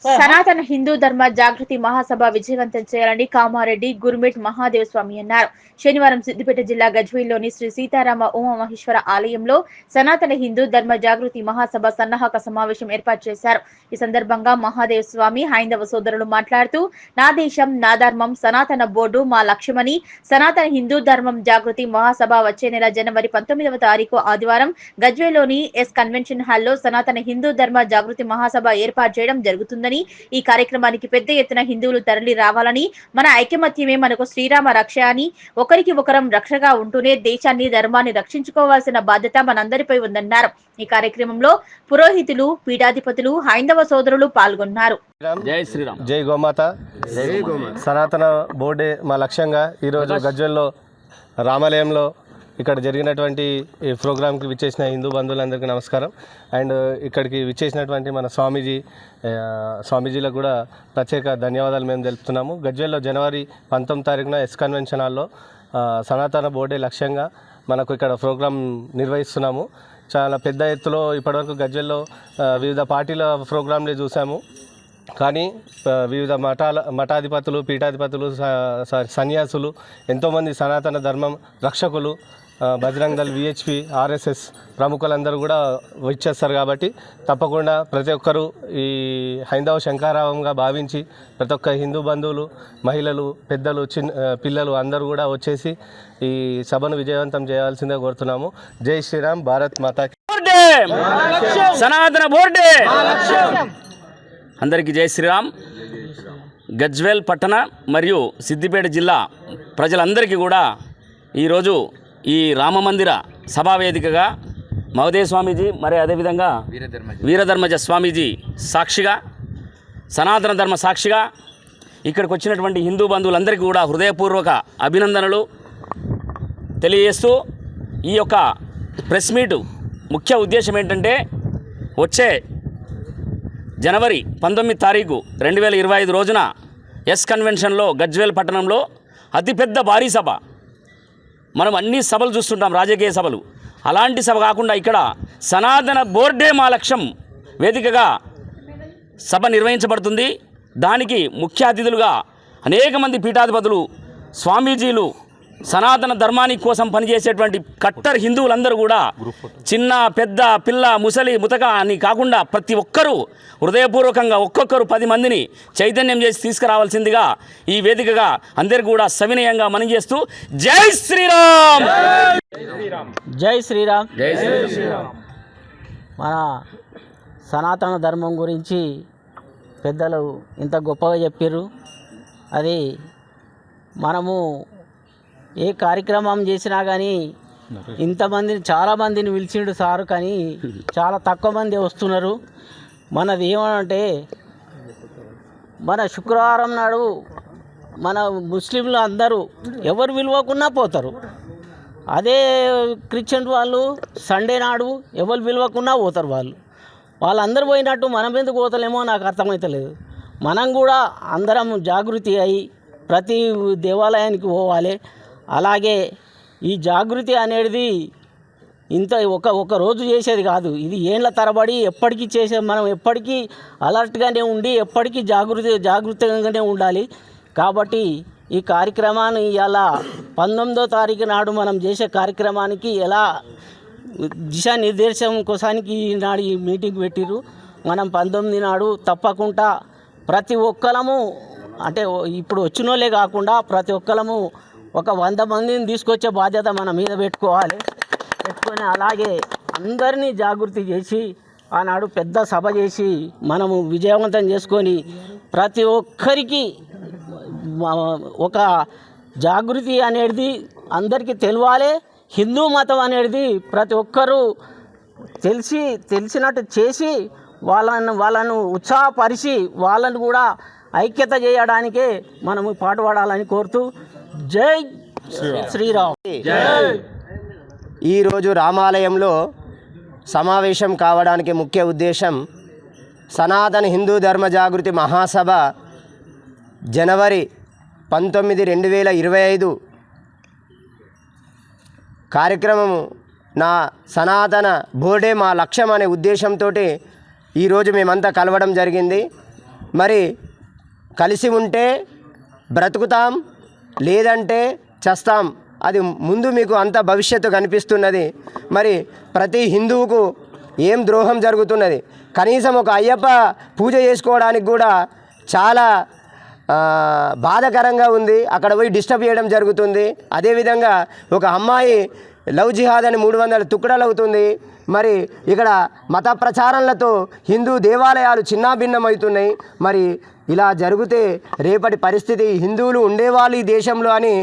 సనాతన హిందూ ధర్మ జాగృతి మహాసభ విజయవంతం చేయాలని కామారెడ్డి గురుమిట్ మహాదేవ స్వామి అన్నారు. శనివారం సిద్దిపేట జిల్లా గజ్వేల్లోని శ్రీ సీతారామ ఉమామహేశ్వర ఆలయంలో సనాతన హిందూ ధర్మ జాగృతి మహాసభ సన్నాహక సమావేశం ఏర్పాటు చేశారు. ఈ సందర్భంగా మహాదేవ స్వామి హైందవ సోదరులు మాట్లాడుతూ, నా దేశం నా ధర్మం, సనాతన బోర్డు మా లక్ష్యమని, సనాతన హిందూ ధర్మం జాగృతి మహాసభ వచ్చే నెల జనవరి 19వ తారీఖు ఆదివారం గజ్వేల్లోని ఎస్ కన్వెన్షన్ హాల్లో సనాతన హిందూ ధర్మ జాగృతి మహాసభ ఏర్పాటు చేయడం జరుగుతుందని, ఈ కార్యక్రమానికి పెద్ద ఎత్తున హిందువులు తరలి రావాలని, మన ఐకమత్యమే మనకు శ్రీరామ రక్ష అని, ఒకరికి ఒకరం రక్షగా ఉంటూనే దేశాన్ని ధర్మాన్ని రక్షించుకోవాల్సిన బాధ్యత మనందరిపై ఉందన్నారు. ఈ కార్యక్రమంలో పురోహితులు, పీఠాధిపతులు, హైందవ సోదరులు పాల్గొన్నారు. జై శ్రీరామ్, జై గోమాత. సనాతన బోర్డే మా లక్ష్యంగా ఈరోజు గజ్వేల్లో రామాలయంలో ఇక్కడ జరిగినటువంటి ఈ ప్రోగ్రాంకి విచ్చేసిన హిందూ బంధువులందరికీ నమస్కారం. అండ్ ఇక్కడికి విచ్చేసినటువంటి మన స్వామీజీలకు కూడా ప్రత్యేక ధన్యవాదాలు మేము తెలుపుతున్నాము. గజ్వేల్లో జనవరి 19 తారీఖున ఎస్ కన్వెన్షన్ హాల్లో సనాతన బోర్డే లక్ష్యంగా మనకు ఇక్కడ ప్రోగ్రాం నిర్వహిస్తున్నాము. చాలా పెద్ద ఎత్తులో ఇప్పటివరకు గజ్వేల్లో వివిధ పార్టీల ప్రోగ్రాంలు చూసాము. కానీ వివిధ మఠాధిపతులు, పీఠాధిపతులు, సన్యాసులు, ఎంతోమంది సనాతన ధర్మం రక్షకులు, బజరంగ్ దళ్, విహెచ్పి, ఆర్ఎస్ఎస్ ప్రముఖులందరూ కూడా వచ్చేస్తారు. కాబట్టి తప్పకుండా ప్రతి ఒక్కరూ ఈ హైందవ శంకారావంగా భావించి ప్రతి ఒక్క హిందూ బంధువులు, మహిళలు, పెద్దలు, పిల్లలు అందరూ కూడా వచ్చేసి ఈ సభను విజయవంతం చేయాల్సిందే కోరుతున్నాము. జై శ్రీరామ్, భారత్ మాతా కీ జై. సనాతన బోర్డే అందరికీ జై శ్రీరామ్. గజ్వేల్ పట్టణ మరియు సిద్దిపేట జిల్లా ప్రజలందరికీ కూడా ఈరోజు ఈ రామమందిర సభావేదికగా మహదేవ్ స్వామీజీ, మరి అదేవిధంగా వీరధర్మజ స్వామీజీ సాక్షిగా, సనాతన ధర్మ సాక్షిగా ఇక్కడికి వచ్చినటువంటి హిందూ బంధువులందరికీ కూడా హృదయపూర్వక అభినందనలు తెలియజేస్తూ, ఈ యొక్క ప్రెస్ మీటు ముఖ్య ఉద్దేశం ఏంటంటే, వచ్చే జనవరి 19 తారీఖు 2025 రోజున ఎస్ కన్వెన్షన్లో గజ్వేల్ పట్టణంలో అతిపెద్ద భారీ సభ. మనం అన్ని సభలు చూస్తుంటాం, రాజకీయ సభలు. అలాంటి సభ కాకుండా ఇక్కడ సనాతన బోర్డే మా లక్ష్యం వేదికగా సభ నిర్వహించబడుతుంది. దానికి ముఖ్య అతిథులుగా అనేక మంది పీఠాధిపతులు, స్వామీజీలు, సనాతన ధర్మానికి కోసం పనిచేసేటువంటి కట్టర్ హిందువులందరూ కూడా, చిన్న పెద్ద పిల్ల ముసలి ముతక అని కాకుండా ప్రతి ఒక్కరూ హృదయపూర్వకంగా ఒక్కొక్కరు 10 మందిని చైతన్యం చేసి తీసుకురావాల్సిందిగా ఈ వేదికగా అందరికీ కూడా సవినయంగా మనం చేస్తూ, జై శ్రీరామ్, జై శ్రీరామ్, జై శ్రీరామ్. మన సనాతన ధర్మం గురించి పెద్దలు ఇంత గొప్పగా చెప్పారు. అది మనము ఏ కార్యక్రమం చేసినా కానీ ఇంతమందిని, చాలామందిని పిలిచిండు సారు, కానీ చాలా తక్కువ మంది వస్తున్నారు. మనది ఏమనంటే, మన శుక్రవారం నాడు మన ముస్లింలు అందరూ ఎవరు విలువకున్నా పోతారు. అదే క్రిస్టియన్ వాళ్ళు సండే నాడు ఎవరు విలువకున్నా పోతారు. వాళ్ళందరూ పోయినట్టు మనం ఎందుకు పోతలేమో నాకు అర్థమవుతలేదు. మనం కూడా అందరం జాగృతి అయి ప్రతి దేవాలయానికి పోవాలి. అలాగే ఈ జాగృతి అనేది ఇంత ఒక రోజు చేసేది కాదు. ఇది ఏళ్ళ తరబడి ఎప్పటికీ చేసే, మనం ఎప్పటికీ అలర్ట్గానే ఉండి ఎప్పటికీ జాగృతంగానే ఉండాలి. కాబట్టి ఈ కార్యక్రమాన్ని ఇలా 19వ తారీఖు నాడు మనం చేసే కార్యక్రమానికి ఎలా దిశానిర్దేశం కోసానికి ఈనాడు ఈ మీటింగ్ పెట్టిరు. మనం 19 నాడు తప్పకుండా ప్రతి ఒక్కరము, అంటే ఇప్పుడు వచ్చినోళ్ళే కాకుండా ప్రతి ఒక్కరము ఒక 100 మందిని తీసుకొచ్చే బాధ్యత మన మీద పెట్టుకొని అలాగే అందరినీ జాగృతి చేసి ఆనాడు పెద్ద సభ చేసి మనము విజయవంతం చేసుకొని ప్రతి ఒక్కరికి ఒక జాగృతి అనేది అందరికీ తెలియాలి. హిందూ మతం అనేది ప్రతి ఒక్కరూ తెలిసినట్టు చేసి వాళ్ళను ఉత్సాహపరిచి వాళ్ళను కూడా ఐక్యత చేయడానికే మనము పాటుపడాలని కోరుతూ, జై శ్రీరామ్. ఈరోజు రామాలయంలో సమావేశం కావడానికి ముఖ్య ఉద్దేశం, సనాతన హిందూ ధర్మ జాగృతి మహాసభ జనవరి 19, 2025 కార్యక్రమము నా సనాతన బోర్డే మా లక్ష్యం అనే ఉద్దేశంతో ఈరోజు మేమంతా కలవడం జరిగింది. మరి కలిసి ఉంటే బ్రతుకుతాం, లేదంటే చస్తాం. అది ముందు మీకు అంత భవిష్యత్తు కనిపిస్తున్నది. మరి ప్రతి హిందువుకు ఏం ద్రోహం జరుగుతున్నది. కనీసం ఒక అయ్యప్ప పూజ చేసుకోవడానికి కూడా చాలా బాధాకరంగా ఉంది. అక్కడ పోయి డిస్టర్బ్ చేయడం జరుగుతుంది. అదేవిధంగా ఒక అమ్మాయి లవ్ జిహాద్ అని 300 తుక్కడలు అవుతుంది. మరి ఇక్కడ మత ప్రచారాలతో హిందూ దేవాలయాలు చిన్నాభిన్నమవుతున్నాయి. మరి ఇలా జరిగితే రేపటి పరిస్థితి హిందువులు ఉండేవాళ్ళు ఈ దేశంలో అని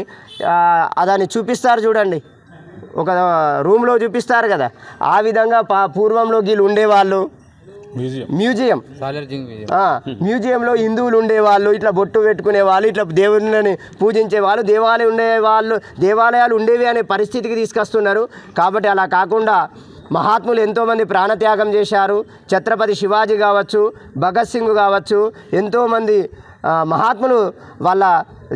దాన్ని చూపిస్తారు చూడండి, ఒక రూమ్లో చూపిస్తారు కదా, ఆ విధంగా పూర్వంలో వీళ్ళు ఉండేవాళ్ళు. మ్యూజియంలో హిందువులు ఉండేవాళ్ళు, ఇట్లా బొట్టు పెట్టుకునే వాళ్ళు, ఇట్లా దేవుళ్ళని పూజించే వాళ్ళు, దేవాలయాలు ఉండేవి అనే పరిస్థితికి తీసుకొస్తున్నారు. కాబట్టి అలా కాకుండా మహాత్ములు ఎంతోమంది ప్రాణత్యాగం చేశారు. ఛత్రపతి శివాజీ కావచ్చు, భగత్ సింగ్ కావచ్చు, ఎంతోమంది మహాత్ములు వాళ్ళ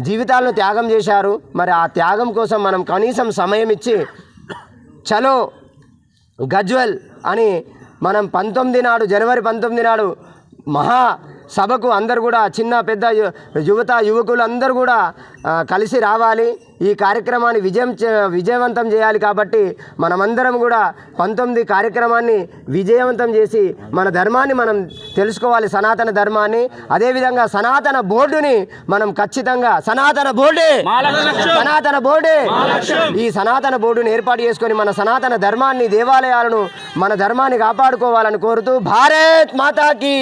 జీవితాలను త్యాగం చేశారు. మరి ఆ త్యాగం కోసం మనం కనీసం సమయం ఇచ్చి చలో గజ్వెల్ అని మనం జనవరి 19 నాడు మహాసభకు అందరు కూడా చిన్న పెద్ద యువకులు అందరూ కూడా కలిసి రావాలి. ఈ కార్యక్రమాన్ని విజయవంతం చేయాలి. కాబట్టి మనమందరం కూడా 19 కార్యక్రమాన్ని విజయవంతం చేసి మన ధర్మాన్ని మనం తెలుసుకోవాలి, సనాతన ధర్మాన్ని. అదేవిధంగా సనాతన బోర్డుని మనం ఖచ్చితంగా సనాతన బోర్డే ఈ సనాతన బోర్డుని ఏర్పాటు చేసుకొని మన సనాతన ధర్మాన్ని, దేవాలయాలను, మన ధర్మాన్ని కాపాడుకోవాలని కోరుతూ భారత్ మాతాకి